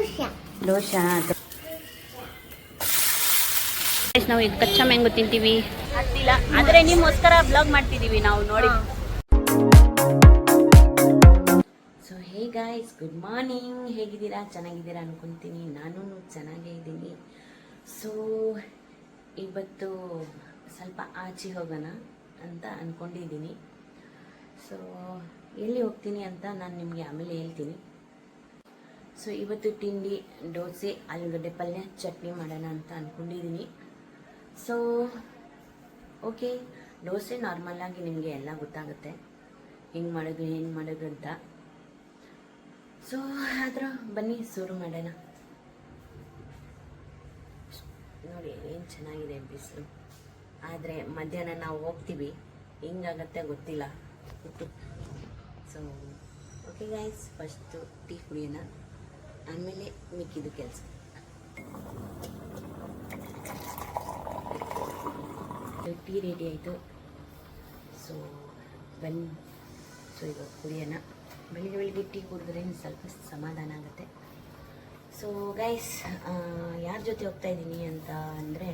ದೋಸೆ. ನಾವು ಈಗ ಕಚ್ಚಾ ಮ್ಯಾಂಗೋ ತಿಂತೀವಿ. ಆಗ್ತಿಲ್ಲ ಆದರೆ ನಿಮಗೋಸ್ಕರ ಬ್ಲಾಗ್ ಮಾಡ್ತಿದ್ದೀವಿ ನಾವು ನೋಡಿ. So hey guys, good morning. ಹೇಗಿದ್ದೀರಾ? ಚೆನ್ನಾಗಿದ್ದೀರಾ ಅನ್ಕೊತೀನಿ. ನಾನು ಚೆನ್ನಾಗೇ ಇದ್ದೀನಿ. ಸೊ ಇವತ್ತು ಸ್ವಲ್ಪ ಆಚೆ ಹೋಗೋಣ ಅಂತ ಅಂದ್ಕೊಂಡಿದ್ದೀನಿ. ಸೊ ಎಲ್ಲಿ ಹೋಗ್ತೀನಿ ಅಂತ ನಾನು ನಿಮಗೆ ಆಮೇಲೆ ಹೇಳ್ತೀನಿ. ಸೊ ಇವತ್ತು ತಿಂಡಿ ದೋಸೆ, ಆಲೂಗಡ್ಡೆ ಪಲ್ಯ, ಚಟ್ನಿ ಮಾಡೋಣ ಅಂತ ಅಂದ್ಕೊಂಡಿದ್ದೀನಿ. ಸೊ ಓಕೆ, ದೋಸೆ ನಾರ್ಮಲಾಗಿ ನಿಮಗೆ ಎಲ್ಲ ಗೊತ್ತಾಗುತ್ತೆ ಹೆಂಗೆ ಮಾಡೋದು ಅಂತ. ಸೊ ಆದರೂ ಬನ್ನಿ ಶುರು ಮಾಡೋಣ. ನೋಡಿ ಏನು ಚೆನ್ನಾಗಿದೆ ಬಿಸಿಲು. ಆದರೆ ಮಧ್ಯಾಹ್ನ ನಾವು ಹೋಗ್ತೀವಿ, ಹೆಂಗಾಗತ್ತೆ ಗೊತ್ತಿಲ್ಲ. So okay guys, first tea ಕುಡಿಯೋಣ, ಆಮೇಲೆ ಮಿಕ್ಕಿದ್ದು ಕೆಲಸ. ಟೀ ರೆಡಿ ಆಯಿತು. ಸೊ ಬನ್ನಿ, ಸೊ ಈಗ ಕುಡಿಯೋಣ. ಬೆಳಿಗ್ಗೆ ಟೀ ಕುಡಿದ್ರೆ ಸ್ವಲ್ಪ ಸಮಾಧಾನ ಆಗುತ್ತೆ. ಸೊ ಗೈಸ್, ಯಾರ ಜೊತೆ ಹೋಗ್ತಾಯಿದ್ದೀನಿ ಅಂತ ಅಂದರೆ,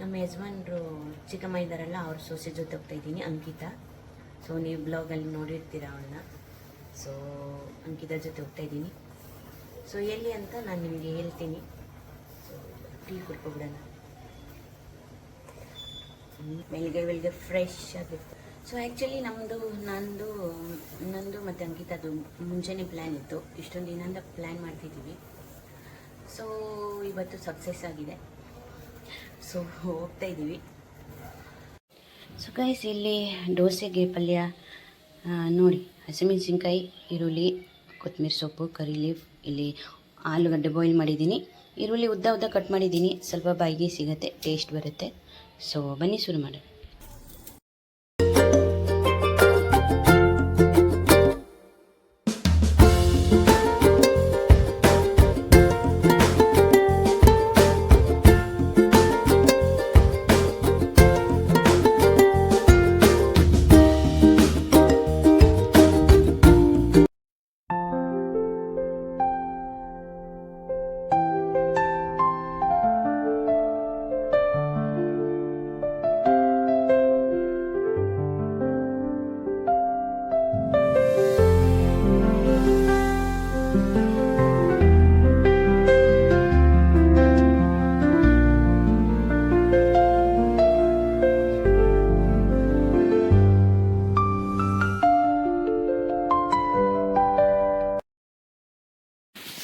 ನಮ್ಮ ಯಜಮಾನ್ರು ಚಿಕ್ಕಮ್ಮ ಇದ್ದಾರಲ್ಲ, ಅವ್ರ ಸೊಸೆ ಜೊತೆ ಹೋಗ್ತಾಯಿದ್ದೀನಿ, ಅಂಕಿತಾ. ಸೊ ನೀವು ಬ್ಲಾಗಲ್ಲಿ ನೋಡಿರ್ತೀರ ಅವಳನ್ನ. ಸೊ ಅಂಕಿತಾ ಜೊತೆ ಹೋಗ್ತಾಯಿದ್ದೀನಿ. ಸೊ ಎಲ್ಲಿ ಅಂತ ನಾನು ನಿಮಗೆ ಹೇಳ್ತೀನಿ. ಸೊ ಟೀ ಕುಡ್ಕೊಬಿಡೋಣ. ಬೆಳಿಗ್ಗೆ ಫ್ರೆಶ್ ಆಗಿತ್ತು. ಸೊ ಆ್ಯಕ್ಚುಲಿ ನಂದು ಮತ್ತು ಅಂಕಿತಾದು ಮುಂಚೆನೇ ಪ್ಲ್ಯಾನ್ ಇತ್ತು. ಇಷ್ಟೊಂದು ದಿನದಿಂದ ಪ್ಲ್ಯಾನ್ ಮಾಡ್ತಿದ್ದೀವಿ. ಸೊ ಇವತ್ತು ಸಕ್ಸಸ್ ಆಗಿದೆ. ಸೊ ಹೋಗ್ತಾಯಿದ್ದೀವಿ. ಸೊ ಗೈಸ್, ಇಲ್ಲಿ ದೋಸೆಗೆ ಪಲ್ಯ ನೋಡಿ, ಹಸಿಮೆಣಸಿನ್ಕಾಯಿ, ಈರುಳ್ಳಿ, ಕೊತ್ತಂಬರಿ ಸೊಪ್ಪು, ಕರಿ ಲೀಫ್, ಇಲ್ಲಿ ಆಲೂಗಡ್ಡೆ ಬಾಯ್ಲ್ ಮಾಡಿದ್ದೀನಿ, ಈರುಳ್ಳಿ ಉದ್ದ ಕಟ್ ಮಾಡಿದ್ದೀನಿ. ಸ್ವಲ್ಪ ಬಾಯಿಗೆ ಸಿಗುತ್ತೆ, ಟೇಸ್ಟ್ ಬರುತ್ತೆ. ಸೊ ಬನ್ನಿ ಶುರು ಮಾಡೋಣ.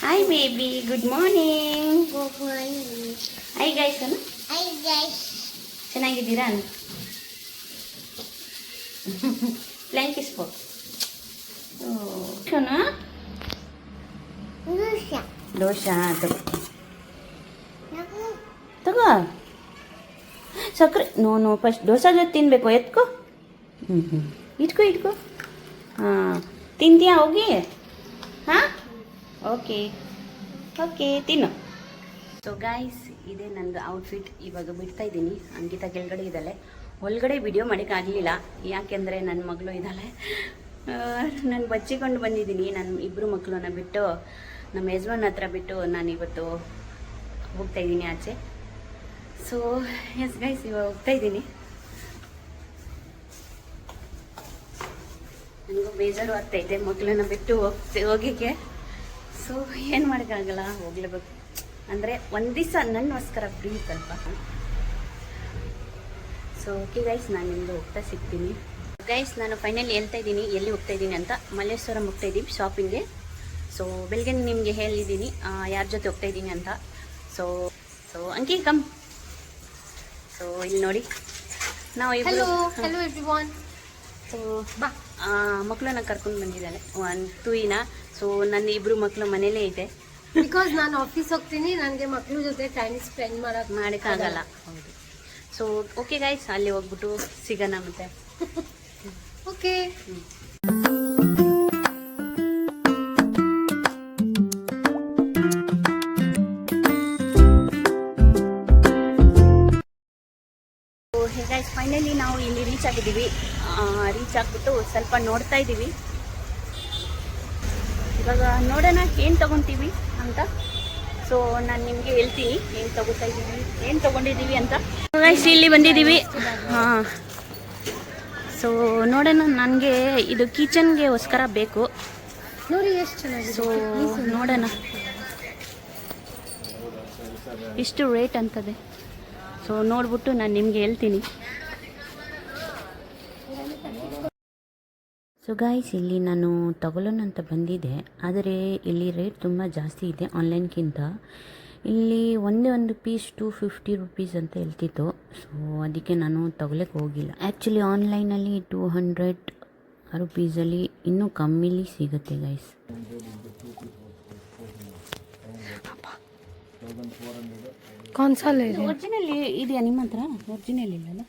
Hi baby, good morning. Good morning. Hi guys, ಅನ್ನು Hi guys. ಚೆನ್ನಾಗಿದ್ದೀರಾ? ಪ್ಲ್ಯಾಂಕ್ ಇಸ್ಕೋ. ಶೋನಾ ದೋಸೆ ತಗೋ. ಸಕ್ಕರೆ ನೋ ಫಸ್ಟ್ ದೋಸೆ ಜೊತೆ ತಿನ್ನಬೇಕು. ಎತ್ಕೋ. ಇಟ್ಕೋ. ಹಾಂ, ತಿಂತೀಯಾ ಹೋಗಿ? ಹಾಂ, ಓಕೆ ತಿನ್ನು. ಸೊ ಗಾಯ್ಸ್, ಇದೇ ನಂದು ಔಟ್ಫಿಟ್. ಇವಾಗ ಬಿಡ್ತಾ ಇದ್ದೀನಿ. ಅಂಕಿತಾ ಕೆಳಗಡೆ ಇದ್ದಾಳೆ. ಒಳಗಡೆ ವಿಡಿಯೋ ಮಾಡೋಕ್ಕಾಗಲಿಲ್ಲ, ಯಾಕೆಂದರೆ ನನ್ನ ಮಗಳು ಇದ್ದಾಳೆ. ನಾನು ಬಚ್ಚಿಕೊಂಡು ಬಂದಿದ್ದೀನಿ. ನನ್ನ ಇಬ್ಬರು ಮಕ್ಕಳನ್ನ ಬಿಟ್ಟು, ನಮ್ಮ ಯಜಮಾನ್ ಹತ್ರ ಬಿಟ್ಟು ನಾನು ಇವತ್ತು ಹೋಗ್ತಾಯಿದ್ದೀನಿ ಆಚೆ. ಸೊ ಎಸ್ ಗೈಸ್, ಇವಾಗ ಹೋಗ್ತಾಯಿದ್ದೀನಿ. ನನಗೂ ಬೇಜಾರು ಆಗ್ತಾಯಿದೆ ಮಕ್ಕಳನ್ನ ಬಿಟ್ಟು ಹೋಗೋಕ್ಕೆ. ಸೊ ಏನು ಮಾಡೋಕ್ಕಾಗಲ್ಲ, ಹೋಗ್ಲೇಬೇಕು. ಅಂದರೆ ಒಂದು ದಿವಸ ನನ್ನಗೋಸ್ಕರ ಫ್ರೀ ಸ್ವಲ್ಪ. ಸೊ ಓಕೆ ಗೈಸ್, ನಾನು ನಿಮ್ಮದು ಹೋಗ್ತಾ ಸಿಗ್ತೀನಿ. ಗೈಸ್, ನಾನು ಫೈನಲಿ ಹೇಳ್ತಾ ಇದ್ದೀನಿ ಎಲ್ಲಿ ಹೋಗ್ತಾಯಿದ್ದೀನಿ ಅಂತ. ಮಲ್ಲೇಶ್ವರಂ ಹೋಗ್ತಾಯಿದ್ದೀವಿ ಶಾಪಿಂಗ್ಗೆ. ಸೊ ಬೆಳಗ್ಗೆ ನಿಮಗೆ ಹೇಳಿದ್ದೀನಿ ಯಾರ ಜೊತೆ ಹೋಗ್ತಾಯಿದ್ದೀನಿ ಅಂತ. ಸೊ ಅಂಕಿ ಕಮ್. ಸೊ ಇಲ್ಲಿ ನೋಡಿ, ನಾವು Hello everyone. ಸೊ ಮಕ್ಕಳನ್ನ ಕರ್ಕೊಂಡು ಬಂದಿದ್ದಾಳೆ, ಒಂದು ತುಯಿನ. ಸೊ ನನ್ನ ಇಬ್ಬರು ಮಕ್ಕಳು ಮನೇಲೇ ಇದೆ. ಬಿಕಾಸ್ ನಾನು ಆಫೀಸ್ ಹೋಗ್ತೀನಿ, ನನಗೆ ಮಕ್ಕಳ ಜೊತೆ ಟೈಮ್ ಸ್ಪೆಂಡ್ ಮಾಡೋಕ್ಕಾಗಲ್ಲ. ಹೌದು. ಸೊ ಓಕೆ ಗೈಸ್, ಅಲ್ಲಿ ಹೋಗ್ಬಿಟ್ಟು ಸಿಗೋಣ ಮತ್ತೆ. ಓಕೆ. ಗೈಸ್, ಫೈನಲಿ ನಾವು ಇಲ್ಲಿ ರೀಚ್ ಆಗಿದ್ದೀವಿ. ರೀಚ್ ಆಗಿಬಿಟ್ಟು ಸ್ವಲ್ಪ ನೋಡ್ತಾ ಇದ್ದೀವಿ. ಇವಾಗ ನೋಡೋಣ ಏನು ತೊಗೊತೀವಿ ಅಂತ. ಸೊ ನಾನು ನಿಮಗೆ ಹೇಳ್ತೀನಿ ಏನು ತಗೋತಾ ಇದ್ದೀವಿ, ಏನು ತೊಗೊಂಡಿದ್ದೀವಿ ಅಂತ. ಗೈಸ್ ಇಲ್ಲಿ ಬಂದಿದ್ದೀವಿ. ಹಾಂ, ಸೊ ನೋಡೋಣ. ನನಗೆ ಇದು ಕಿಚನ್ಗೆಗೋಸ್ಕರ ಬೇಕು. ನೋಡಿ ಎಷ್ಟು ಚೆನ್ನಾಗಿದೆ. ಸೊ ನೋಡೋಣ ಇಷ್ಟು ರೇಟ್ ಅಂತದೆ. ಸೊ ನೋಡ್ಬಿಟ್ಟು ನಾನು ನಿಮಗೆ ಹೇಳ್ತೀನಿ. ಸೊ ಗಾಯ್ಸ್, ಇಲ್ಲಿ ನಾನು ತಗೊಳ್ಳೋಣ ಅಂತ ಬಂದಿದ್ದೆ, ಆದರೆ ಇಲ್ಲಿ ರೇಟ್ ತುಂಬ ಜಾಸ್ತಿ ಇದೆ ಆನ್ಲೈನ್ಗಿಂತ. ಇಲ್ಲಿ ಒಂದೇ ಒಂದು ಪೀಸ್ 250 ರುಪೀಸ್ ಅಂತ ಹೇಳ್ತಿತ್ತು. ಸೊ ಅದಕ್ಕೆ ನಾನು ತಗೊಳ್ಳೋಕ್ಕೆ ಹೋಗಿಲ್ಲ. ಆ್ಯಕ್ಚುಲಿ ಆನ್ಲೈನಲ್ಲಿ 200 ರುಪೀಸಲ್ಲಿ ಇನ್ನೂ ಕಮ್ಮಿಲಿ ಸಿಗುತ್ತೆ ಗೈಸ್. ಒರಿಜಿನಲ್ ಇದೆಯಾ ನಿಮ್ಮ ಹತ್ರ? ಒರಿಜಿನಲ್ ಇಲ್ಲಲ್ಲ.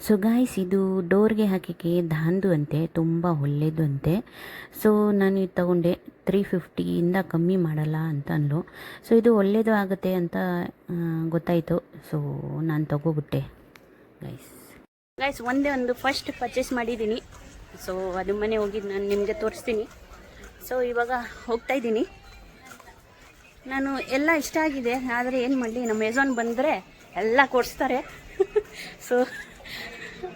ಸೊ ಗಾಯ್ಸ್, ಇದು ಡೋರ್ಗೆ ಹಾಕಿಕೆ ದಾಂದು ಅಂತೆ, ತುಂಬ ಒಳ್ಳೆಯದು ಅಂತೆ. ಸೊ ನಾನು ಇದು ತಗೊಂಡೆ. 350ಇಂದ ಕಮ್ಮಿ ಮಾಡಲ್ಲ ಅಂತ ಅಂದ್ಲು. ಸೊ ಇದು ಒಳ್ಳೆಯದು ಆಗುತ್ತೆ ಅಂತ ಗೊತ್ತಾಯಿತು. ಸೊ ನಾನು ತಗೋಬಿಟ್ಟೆ ಗೈಸ್. ಒಂದೇ ಒಂದು ಫಸ್ಟ್ ಪರ್ಚೇಸ್ ಮಾಡಿದ್ದೀನಿ. ಸೊ ಅದು ಮನೆ ಹೋಗಿದ್ದು ನಾನು ನಿಮಗೆ ತೋರಿಸ್ತೀನಿ. ಸೊ ಇವಾಗ ಹೋಗ್ತಾಯಿದ್ದೀನಿ. ನಾನು ಎಲ್ಲ ಇಷ್ಟ ಆಗಿದೆ, ಆದರೆ ಏನು ಮಾಡಲಿ, ನಮ್ಮ ಅಮೆಝಾನ್ ಬಂದರೆ ಎಲ್ಲ ಕೊಡಿಸ್ತಾರೆ. ಸೊ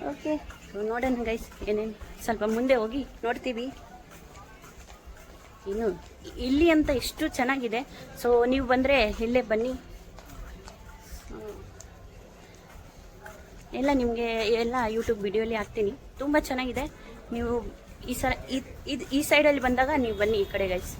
ಓಕೆ, ಸೊ ನೋಡೋಣ ಗೈಸ್, ಏನೇನು ಸ್ವಲ್ಪ ಮುಂದೆ ಹೋಗಿ ನೋಡ್ತೀವಿ. ಇನ್ನು ಇಲ್ಲಿ ಅಂತ ಎಷ್ಟು ಚೆನ್ನಾಗಿದೆ. ಸೊ ನೀವು ಬಂದರೆ ಇಲ್ಲೇ ಬನ್ನಿ. ಎಲ್ಲ ನಿಮಗೆ ಎಲ್ಲ ಯೂಟ್ಯೂಬ್ ವಿಡಿಯೋಲಿ ಹಾಕ್ತೀನಿ. ತುಂಬ ಚೆನ್ನಾಗಿದೆ. ನೀವು ಈ ಸೈಡಲ್ಲಿ ಬಂದಾಗ ನೀವು ಬನ್ನಿ ಈ ಕಡೆ ಗೈಸ್.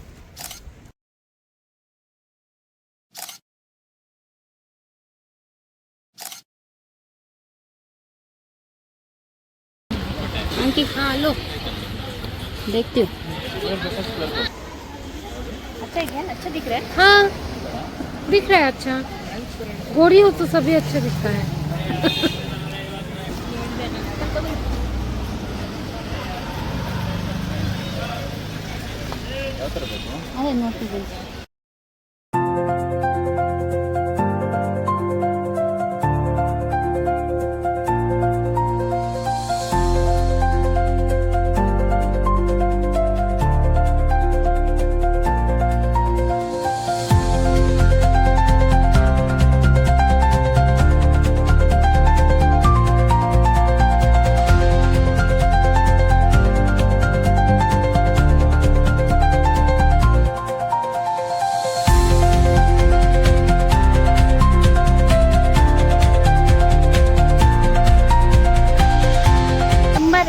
अंकित, हाँ लो, देखती हूँ. अच्छा है, अच्छा दिख रहा है. हाँ दिख रहा है अच्छा. गोरी हो तो सभी अच्छा दिखता है. अरे नोटिस.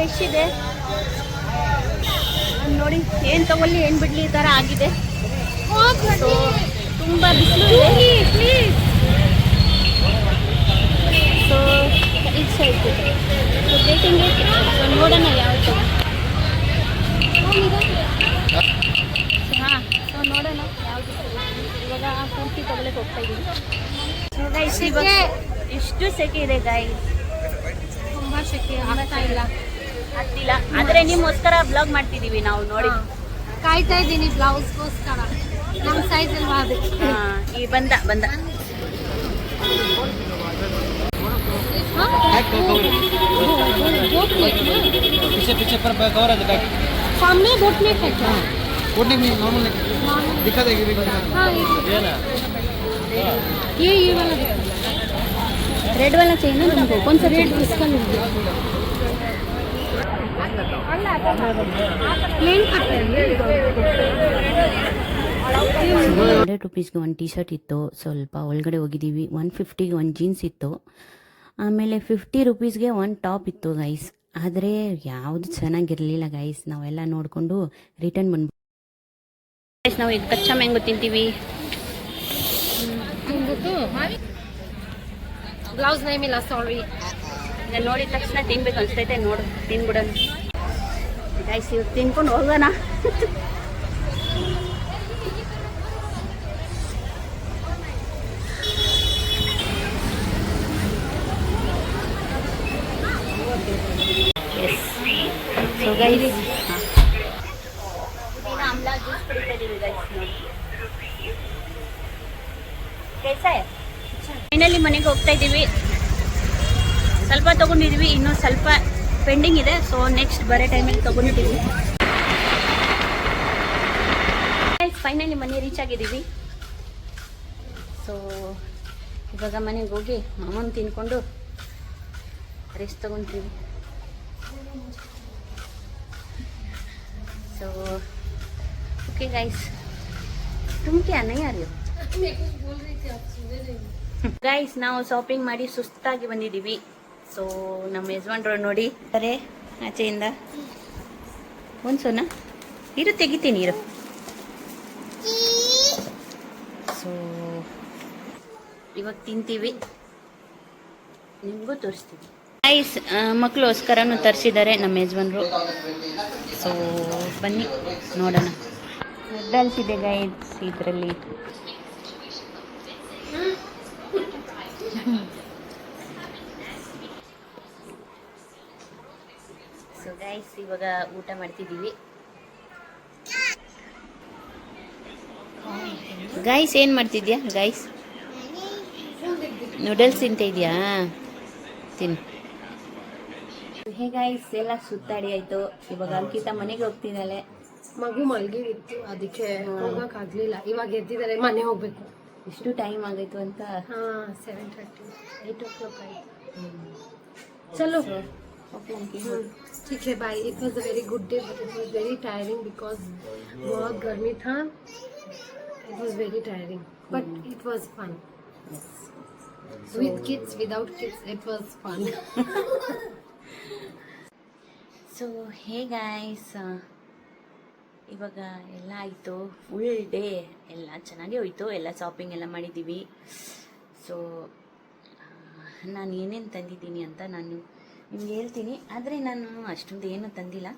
ರಶ್ ಇದೆ ನೋಡಿ. ಏನು ತಗೊಳ್ಳಿ ಏನು ಬಿಡ್ಲಿ ಈ ಥರ ಆಗಿದೆ. ಸೊ ತುಂಬ ಬಿಸಿಲು ಇದೆ. ಸೊ ಇಟ್ಸ್ ಆಯಿತು. ಸೊ ಬೇಕಿಂಗ್ ಸೊ ನೋಡೋಣ ಯಾವುದು. ಹಾಂ, ಸೊ ನೋಡೋಣ ಯಾವುದು. ಇವಾಗ ಪೂರ್ತಿ ತಗೊಳ್ಳೋಕೆ ಹೋಗ್ತಾ ಇದ್ದೀನಿ. ಸೊ ಗೈಸ್, ಇವಾಗ ಎಷ್ಟು ಸೆಕೆ ಇದೆ ಗೈಸ್. ತುಂಬ ಸೆಕೆ ಆಗ್ತಾ ಇಲ್ಲ, ಆಗ್ತಿಲ್ಲ. ಆದರೆ ನಿಮ್ಗೋಸ್ಕರ ಬ್ಲಾಗ್ ಮಾಡ್ತಿದ್ದೀವಿ ನಾವು. ನೋಡಿ, ಕಾಯ್ತಾ ಇದ್ದೀನಿ ಬ್ಲೌಸ್ಗೋಸ್ಕರ. ನಮ್ಮ ಸೈಜ್ ಅಲ್ವಾ ಅದಕ್ಕೆ. ಈ ಬಂದ पीछे पर कवर है बैक सामने बोटनेक है क्या? बोटनेक नहीं, नॉर्मल दिखा देगी. हाँ ये ना, ये वाला रेड वाला चाहिए ना तुमको? कौन सा रेड इसका मिल गया. प्लेन कट है. 100 ರುಪೀಸ್ಗೆ ಒಂದು ಟಿ ಶರ್ಟ್ ಇತ್ತು. ಸ್ವಲ್ಪ ಒಳಗಡೆ ಹೋಗಿದ್ದೀವಿ. 150ಗೆ ಒಂದು ಜೀನ್ಸ್ ಇತ್ತು. ಆಮೇಲೆ 50 ರುಪೀಸ್ಗೆ ಒಂದು ಟಾಪ್ ಇತ್ತು ಗೈಸ್. ಆದರೆ ಯಾವುದು ಚೆನ್ನಾಗಿರಲಿಲ್ಲ ಗೈಸ್. ನಾವೆಲ್ಲ ನೋಡಿಕೊಂಡು ರಿಟರ್ನ್ ಬಂದ್ಬಿಟ್ಟು ಗೈಸ್, ನಾವು ಈಗ ಕಚ್ಚಾ ಮ್ಯಾಂಗೋ ತಿಂತೀವಿ. ಬ್ಲೌಸ್ नहीं मिला, सॉरी. ಇದನ್ನು ನೋಡಿದ ತಕ್ಷಣ ತಿನ್ಬೇಕು ಅನಿಸ್ತೈತೆ. ನೋಡು, ತಿನ್ಬಿಡೋಣ ಗೈಸ್. ಇವಾಗ ತಿನ್ಕೊಂಡು ಹೋಗೋಣ. ಸೊ ಗೈಸ್, ಆಮ್ಲಾ ಜ್ಯೂಸ್ ಕುಡಿತಾ ಇದ್ದೀವಿ ಗೈಸ್. ನೋಡಿ ಫೈನಲಿ ಮನೆಗೆ ಹೋಗ್ತಾ ಇದ್ದೀವಿ. ಸ್ವಲ್ಪ ತೊಗೊಂಡಿದ್ದೀವಿ, ಇನ್ನೂ ಸ್ವಲ್ಪ ಪೆಂಡಿಂಗ್ ಇದೆ. ಸೊ ನೆಕ್ಸ್ಟ್ ಬರೋ ಟೈಮಲ್ಲಿ ತೊಗೊಂಡಿದ್ದೀವಿ. ಫೈನಲಿ ಮನೆ ರೀಚ್ ಆಗಿದ್ದೀವಿ. ಸೊ ಇವಾಗ ಮನೆಗೆ ಹೋಗಿ ಮಾಮನ್ ತಿನ್ಕೊಂಡು ರೆಸ್ಟ್ ತಗೊತೀವಿ. ಸೊ ಓಕೆ ಗೈಸ್, तुम क्या नहीं आ रही हो? ಗೈಸ್ ನಾವು ಶಾಪಿಂಗ್ ಮಾಡಿ ಸುಸ್ತಾಗಿ ಬಂದಿದ್ದೀವಿ. ಸೊ ನಮ್ಮ ಯಜಮಾನ್ರು ನೋಡಿ ಅರೆ ಆಚೆಯಿಂದ ಒಂದು ಸೋನ ಇರು ತೆಗಿತೀನಿ ಇರು. ಸೊ ಇವಾಗ ತಿಂತೀವಿ, ನಿಮಗೂ ತೋರಿಸ್ತೀವಿ. ಗೈಸ್ ಮಕ್ಕಳೋಸ್ಕರನೂ ತರಿಸಿದ್ದಾರೆ ನಮ್ಮ ಯಜಮಾನ್ರು. ಸೊ ಬನ್ನಿ ನೋಡೋಣ. ನೂಡಲ್ಸ್ ಇದೆ ಗೈಸ್ ಇದರಲ್ಲಿ. ಸೊ ಗೈಸ್ ಇವಾಗ ಊಟ ಮಾಡ್ತಿದ್ದೀವಿ. ಗೈಸ್ ಏನು ಮಾಡ್ತಿದ್ಯಾ ಗೈಸ್? ನೂಡಲ್ಸ್ ತಿಂತ ಇದೆಯಾ? ತಿನ್ನು. ಹೇ ಗೈಸ್ ಎಲ್ಲ ಸುತ್ತಾಡಿ ಆಯಿತು. ಇವಾಗ ಅಂಕಿತ ಮನೆಗೆ ಹೋಗ್ತಿದ್ದಾಳೆ. ಮಗು ಮಲ್ಗಿತ್ತು, ಅದಕ್ಕೆ ಹೋಗಕ್ಕಾಗ್ಲಿಲ್ಲ. ಇವಾಗ ಎದ್ದಿದ್ದಾರೆ, ಮನೆ ಹೋಗ್ಬೇಕು. ಎಷ್ಟು ಟೈಮ್ ಆಗೈತು ಅಂತ? 7:30 8 o'clock ಆಯ್ತು. ಚಲೋ ಓಕೆ ठीक है bye. It was a very good day, but it was very tiring because बहुत गर्मी था. It was very tiring, but it was fun. With kids, without kids, it was fun. So hey guys, ಇವಾಗ ಎಲ್ಲ ಆಯಿತು. Full day ಎಲ್ಲ ಚೆನ್ನಾಗೇ ಹೋಯಿತು. ಎಲ್ಲ ಶಾಪಿಂಗ್ ಎಲ್ಲ ಮಾಡಿದ್ದೀವಿ. ಸೊ ನಾನು ಏನೇನು ತಂದಿದ್ದೀನಿ ಅಂತ ನಾನು ನಿಮ್ಗೆ ಹೇಳ್ತೀನಿ. ಆದರೆ ನಾನು ಅಷ್ಟೊಂದು ಏನು ತಂದಿಲ್ಲ.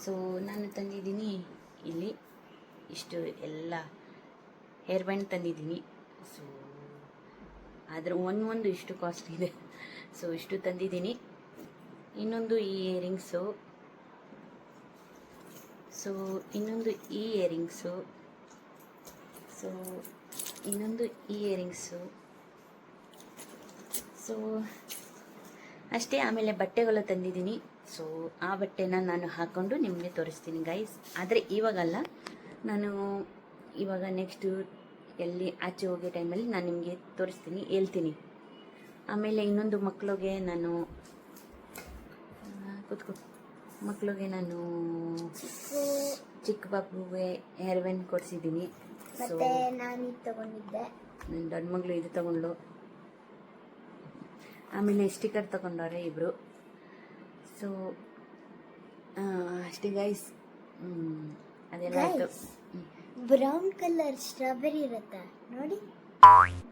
ಸೊ ನಾನು ತಂದಿದ್ದೀನಿ ಇಲ್ಲಿ ಇಷ್ಟು ಎಲ್ಲ ಹೇರ್ ಬ್ಯಾಂಡ್ ತಂದಿದ್ದೀನಿ. ಸೊ ಆದರೆ ಒಂದು ಇಷ್ಟು ಕಾಸ್ಟ್ ಇದೆ. ಸೊ ಇಷ್ಟು ತಂದಿದ್ದೀನಿ. ಇನ್ನೊಂದು ಈ ಇಯರಿಂಗ್ಸು. ಸೊ ಇನ್ನೊಂದು ಈ ಇಯರಿಂಗ್ಸು. ಸೊ ಇನ್ನೊಂದು ಈ ಇಯರಿಂಗ್ಸು. ಸೊ ಅಷ್ಟೇ. ಆಮೇಲೆ ಬಟ್ಟೆಗಳು ತಂದಿದ್ದೀನಿ. ಸೊ ಆ ಬಟ್ಟೆನ ನಾನು ಹಾಕ್ಕೊಂಡು ನಿಮಗೆ ತೋರಿಸ್ತೀನಿ ಗೈಸ್. ಆದರೆ ಇವಾಗಲ್ಲ, ನಾನು ಇವಾಗ ನೆಕ್ಸ್ಟು ಎಲ್ಲಿ ಆಚೆ ಹೋಗೋ ಟೈಮಲ್ಲಿ ನಾನು ನಿಮಗೆ ತೋರಿಸ್ತೀನಿ, ಹೇಳ್ತೀನಿ. ಆಮೇಲೆ ಇನ್ನೊಂದು ಮಕ್ಕಳಿಗೆ ನಾನು ಮಕ್ಕಳಿಗೆ ನಾನು ಚಿಕ್ಕ ಬಾಬುಗೆ ಹೇರ್ ಬ್ಯಾಂಡ್ ಕೊಡಿಸಿದ್ದೀನಿ. ಸೊ ನಾನು ಇದು ತಗೊಂಡಿದ್ದೆ. ನನ್ನ ದೊಡ್ಡ ಮಗಳು ಇದು ತಗೊಂಡ್ಳು. ಆಮೇಲೆ ಸ್ಟಿಕರ್ ತಗೊಂಡವ್ರೆ ಇಬ್ಬರು. ಸೊ ಅಷ್ಟೇ ಗೈಸ್. ಅದೆಲ್ಲ ಆಯಿತು. ಬ್ರೌನ್ ಕಲರ್ ಸ್ಟ್ರಾಬೆರಿ ಇರುತ್ತೆ ನೋಡಿ,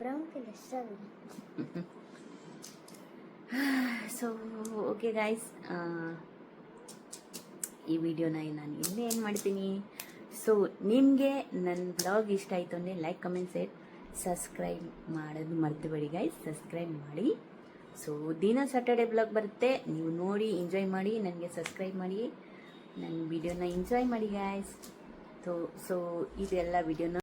brown colour strawberry. So okay guys, ಈ ವಿಡಿಯೋನ ನಾನು ಇಲ್ಲೇ ಏನು ಮಾಡ್ತೀನಿ. ಸೊ ನಿಮಗೆ ನನ್ನ ಬ್ಲಾಗ್ ಇಷ್ಟ ಆಯಿತು ಅಂದರೆ ಲೈಕ್, ಕಮೆಂಟ್, ಶೇರ್, ಸಬ್ಸ್ಕ್ರೈಬ್ ಮಾಡೋದು ಮರ್ತುಬೇಡಿ ಗೈಸ್. ಸಬ್ಸ್ಕ್ರೈಬ್ ಮಾಡಿ. ಸೊ ದಿನ ಸ್ಯಾಟರ್ಡೆ ಬ್ಲಾಗ್ ಬರುತ್ತೆ, ನೀವು ನೋಡಿ ಎಂಜಾಯ್ ಮಾಡಿ. ನನಗೆ ಸಬ್ಸ್ಕ್ರೈಬ್ ಮಾಡಿ, ನನ್ನ ವಿಡಿಯೋನ ಎಂಜಾಯ್ ಮಾಡಿ ಗೈಸ್. ಸೊ ಇದೆಲ್ಲ ವಿಡಿಯೋನ